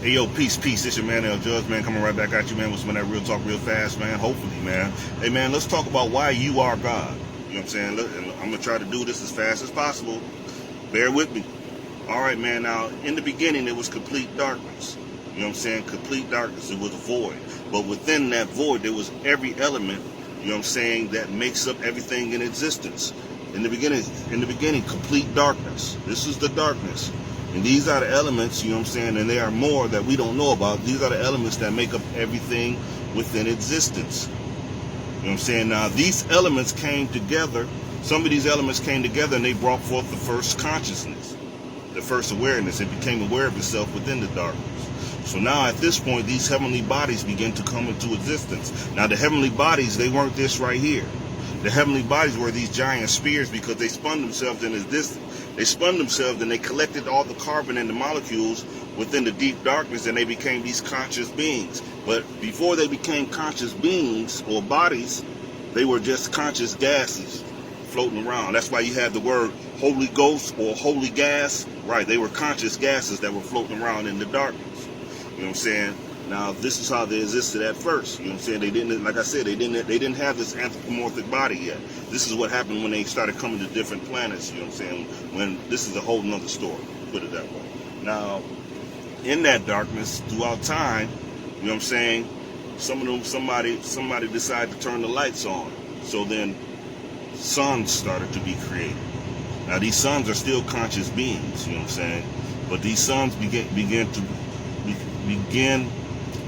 Hey yo, peace. It's your man, El Judge, man, coming right back at you, man, with some of that real talk real fast, man, hopefully, man. Hey, man, let's talk about why you are God. You know what I'm saying? Look, and I'm going to try to do this as fast as possible. Bear with me. All right, man, now, in the beginning, it was complete darkness. You know what I'm saying? Complete darkness. It was a void. But within that void, there was every element, you know what I'm saying, that makes up everything in existence. In the beginning, complete darkness. This is the darkness. And these are the elements, you know what I'm saying, and there are more that we don't know about. These are the elements that make up everything within existence. You know what I'm saying? Now, these elements came together. Some of these elements came together and they brought forth the first consciousness, the first awareness. It became aware of itself within the darkness. So now at this point, these heavenly bodies begin to come into existence. Now, the heavenly bodies, they weren't this right here. The heavenly bodies were these giant spheres because they spun themselves in this. They spun themselves and they collected all the carbon and the molecules within the deep darkness, and they became these conscious beings. But before they became conscious beings or bodies, they were just conscious gases floating around. That's why you have the word Holy Ghost or Holy Gas. Right, they were conscious gases that were floating around in the darkness. You know what I'm saying? Now, this is how they existed at first. You know what I'm saying? They didn't, like I said, they didn't have this anthropomorphic body yet. This is what happened when they started coming to different planets. You know what I'm saying? When this is a whole nother story, put it that way. Now, in that darkness, throughout time, you know what I'm saying? Somebody decided to turn the lights on. So then, suns started to be created. Now, these suns are still conscious beings. You know what I'm saying? But these suns begin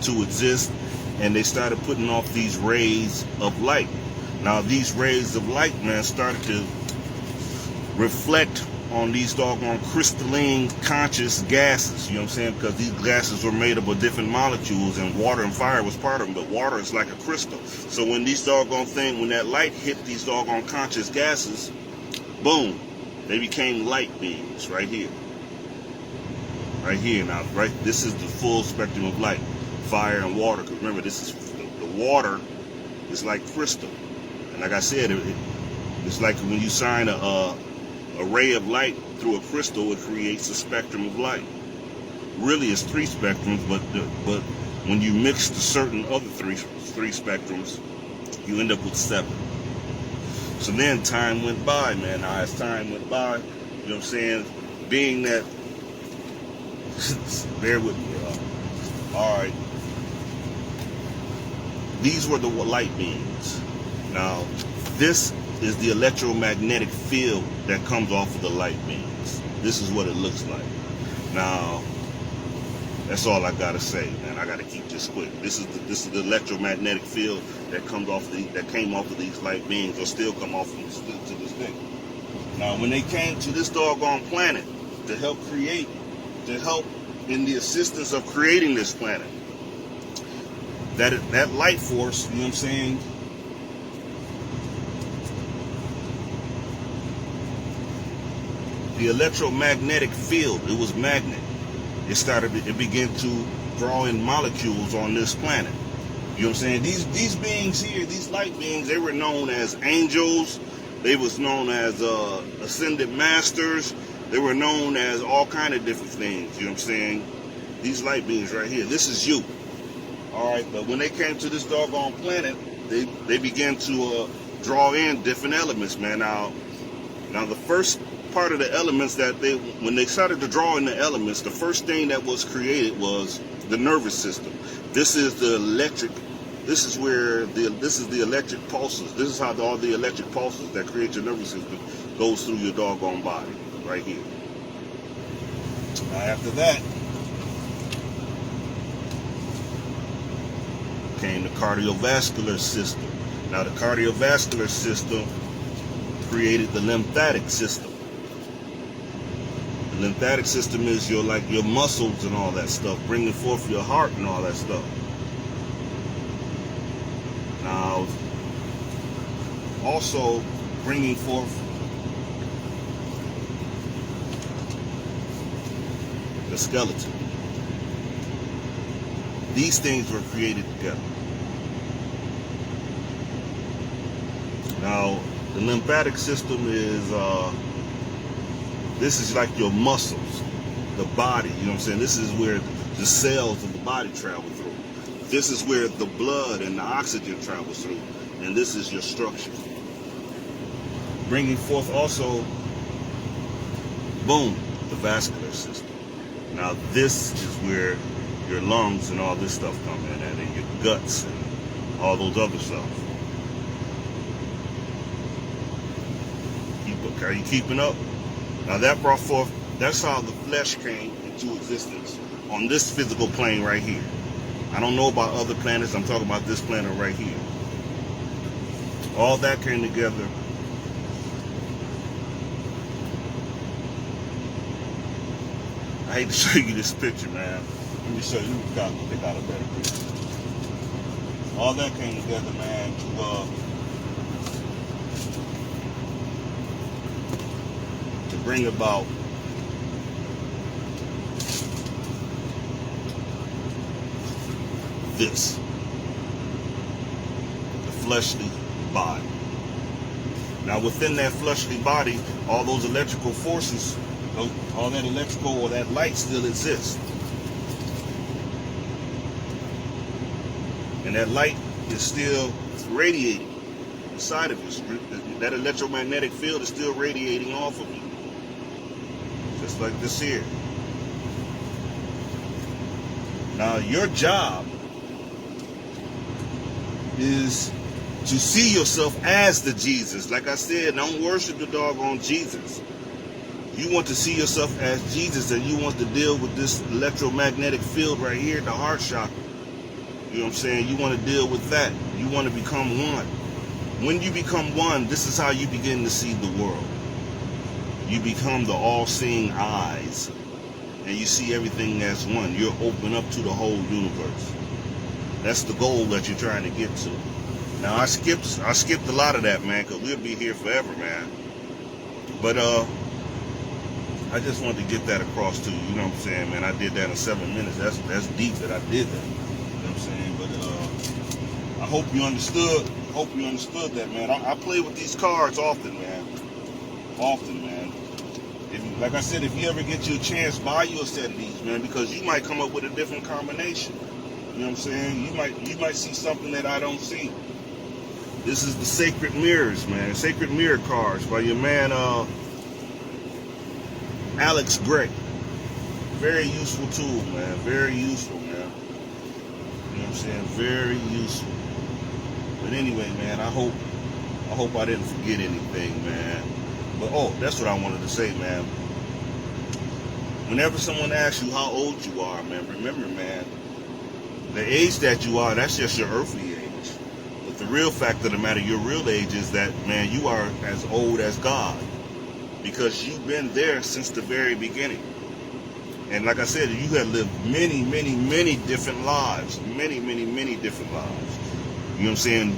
to exist, and they started putting off these rays of light. Now these rays of light, man, started to reflect on these doggone crystalline conscious gases, you know what I'm saying, because these gases were made up of different molecules, and water and fire was part of them, but water is like a crystal. So when these doggone when that light hit these doggone conscious gases, boom, they became light beings right here. Right here now, right? This is the full spectrum of light. Fire and water, because remember, this is the water is like crystal, and like I said, it's like when you shine a ray of light through a crystal, it creates a spectrum of light. Really, it's three spectrums, but when you mix the certain other three spectrums, you end up with 7. So then time went by, man. Now as time went by, you know what I'm saying, being that, bear with me, y'all. All right. These were the light beings. Now, this is the electromagnetic field that comes off of the light beings. This is what it looks like. Now, that's all I gotta say, man. I gotta keep this quick. This is the electromagnetic field that comes off that came off of these light beings, or still come off them to this day. Now, when they came to this doggone planet to help in the assistance of creating this planet, that light force, you know what I'm saying, the electromagnetic field, it was magnet. It began to draw in molecules on this planet. You know what I'm saying? These beings here, these light beings, they were known as angels. They was known as ascended masters. They were known as all kind of different things. You know what I'm saying? These light beings right here. This is you. All right, but when they came to this doggone planet, they began to draw in different elements, man. Now the first part of the elements when they started to draw in the elements, the first thing that was created was the nervous system. This is the electric. This is the electric pulses. This is how all the electric pulses that create your nervous system goes through your doggone body, right here. Now after that came the cardiovascular system. Now the cardiovascular system created the lymphatic system. The lymphatic system is your muscles and all that stuff, bringing forth your heart and all that stuff. Now, also bringing forth the skeleton. These things were created together. Now, the lymphatic system is, this is like your muscles. the body. You know what I'm saying? This is where the cells of the body travel through. This is where the blood and the oxygen travels through. And this is your structure. Bringing forth also, boom, the vascular system. Now this is where your lungs and all this stuff come in at, and your guts and all those other stuff. Are you keeping up? Now that brought forth, that's how the flesh came into existence on this physical plane right here. I don't know about other planets, I'm talking about this planet right here. All that came together. I hate to show you this picture, man. Let me show you, pick out a better picture. All that came together, man, to bring about this, the fleshly body. Now within that fleshly body, all those electrical forces, all that electrical or that light still exists. And that light is still radiating inside of you. That electromagnetic field is still radiating off of you. Just like this here. Now your job is to see yourself as the Jesus. Like I said, don't worship the doggone Jesus. You want to see yourself as Jesus, and you want to deal with this electromagnetic field right here, the heart chakra. You know what I'm saying? You want to deal with that. You want to become one. When you become one, this is how you begin to see the world. You become the all-seeing eyes, and you see everything as one. You're open up to the whole universe. That's the goal that you're trying to get to. Now I skipped a lot of that, man, because we'll be here forever, man. But I just wanted to get that across to you. You know what I'm saying, man? I did that in 7 minutes. That's deep that I did that. You know what I'm saying? But I hope you understood. Hope you understood that, man. I play with these cards often, man. Often, man. Like I said, if you ever get you a chance, buy you a set of these, man, because you might come up with a different combination. You know what I'm saying? You might see something that I don't see. This is the Sacred Mirrors, man. Sacred Mirror cards by your man Alex Gray. Very useful tool, man. Very useful, man. You know what I'm saying? Very useful. But anyway, man, I hope I didn't forget anything, man. But that's what I wanted to say, man. Whenever someone asks you how old you are, man, remember, man, the age that you are, that's just your earthly age. But the real fact of the matter, your real age is that, man, you are as old as God. Because you've been there since the very beginning. And like I said, you have lived many, many, many different lives. Many, many, many different lives. You know what I'm saying?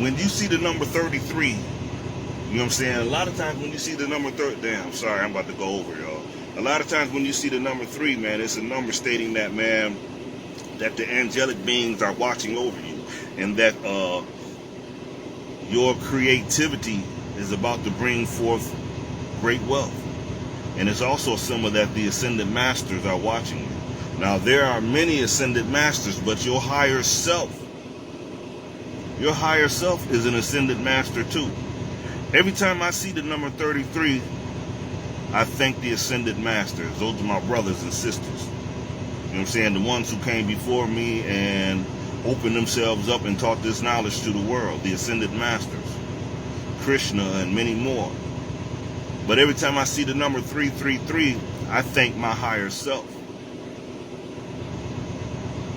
When you see the number 33, you know what I'm saying? A lot of times when you see the number 30, damn, sorry, I'm about to go over, y'all. A lot of times when you see the number 3, man, it's a number stating that, man, that the angelic beings are watching over you. And that your creativity is about to bring forth great wealth. And it's also a symbol that the ascended masters are watching you. Now, there are many ascended masters, but your higher self is an ascended master too. Every time I see the number 33, I thank the ascended masters. Those are my brothers and sisters. You know what I'm saying? The ones who came before me and opened themselves up and taught this knowledge to the world. The ascended masters. Krishna and many more. But every time I see the number 333, I thank my higher self.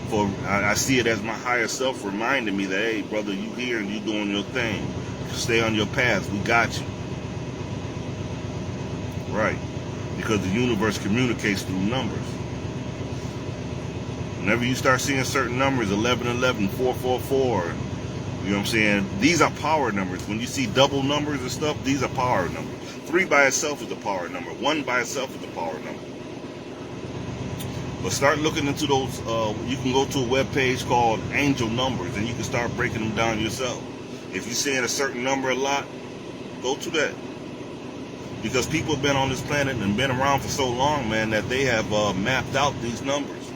For I see it as my higher self reminding me that, hey, brother, you here and you doing your thing. Stay on your path. We got you. Right. Because the universe communicates through numbers. Whenever you start seeing certain numbers, 1111, 444, you know what I'm saying? These are power numbers. When you see double numbers and stuff, these are power numbers. 3 by itself is a power number. 1 by itself is a power number. But start looking into those. You can go to a webpage called Angel Numbers, and you can start breaking them down yourself. If you're seeing a certain number a lot, go to that. Because people have been on this planet and been around for so long, man, that they have mapped out these numbers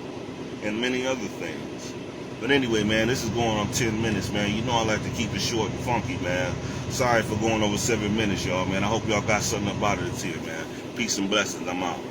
and many other things. But anyway, man, this is going on 10 minutes, man. You know I like to keep it short and funky, man. Sorry for going over 7 minutes, y'all, man. I hope y'all got something up out of this here, man. Peace and blessings. I'm out.